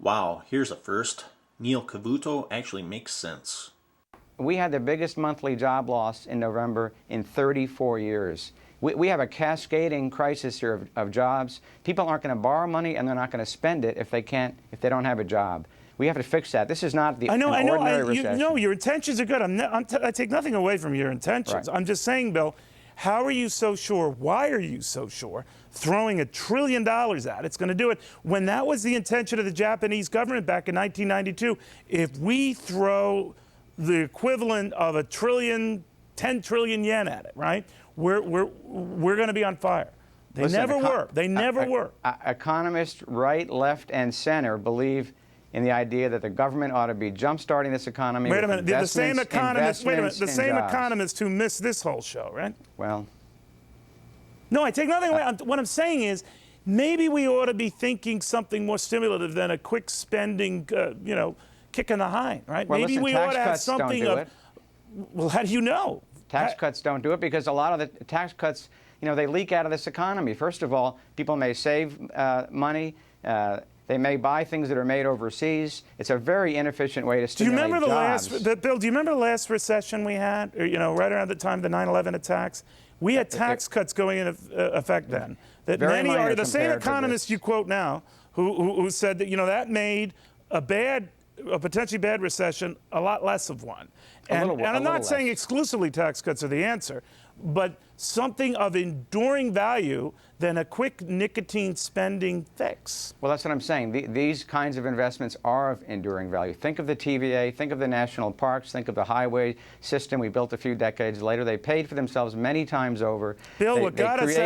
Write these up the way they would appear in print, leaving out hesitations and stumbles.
Wow, here's a first. Neil Cavuto actually makes sense. We had the biggest monthly job loss in November in 34 years. We have a cascading crisis here of jobs. People aren't going to borrow money, and they're not going to spend it if they don't have a job. We have to fix that. This is not an ordinary recession. No, your intentions are good. I take nothing away from your intentions. Right. I'm just saying, Bill, how are you so sure? Why are you so sure throwing $1 trillion at it's going to do it when that was the intention of the Japanese government back in 1992? If we throw the equivalent of 10 trillion yen at it, right? We're going to be on fire. They never were. They never were. Economists, right, left, and center believe in the idea that the government ought to be jump-starting this economy. Wait a minute. The same economists. Wait a minute. The same jobs. economists who missed this whole show, right? Well. No, I take nothing away. What I'm saying is, maybe we ought to be thinking something more stimulative than a quick spending, kick in the hind, right? Well, maybe listen, we ought to have something don't do of. it. Well, how do you know? Tax cuts don't do it because a lot of the tax cuts, they leak out of this economy. First of all, people may save money. They may buy things that are made overseas. It's a very inefficient way to stimulate jobs. Bill, do you remember the last recession we had? Right around the time of the 9/11 attacks? We had tax cuts going into effect then. That many are the same economists you quote now who said that that made a potentially bad recession a lot less of one. And I'm not saying exclusively tax cuts are the answer, but something of enduring value than a quick nicotine spending fix. Well, that's what I'm saying. These kinds of investments are of enduring value. Think of the TVA, think of the national parks, think of the highway system we built a few decades later. They paid for themselves many times over. Bill, what got us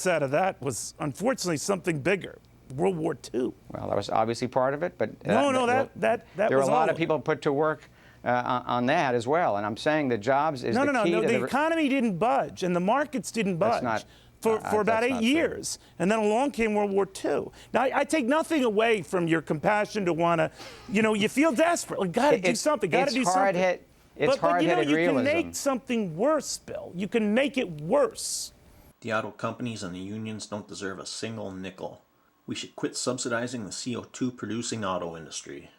out of that was unfortunately something bigger. World War II. Well, that was obviously part of it, but there were a lot of people put to work on that as well. And I'm saying that jobs is the key to the economy didn't budge and the markets didn't budge for about 8 years. And then along came World War II. Now, I take nothing away from your compassion to want to, you feel desperate. Like, got to do something, got to do something. It's hard-headed realism. You can make something worse, Bill. You can make it worse. The auto companies and the unions don't deserve a single nickel. We should quit subsidizing the CO2 producing auto industry.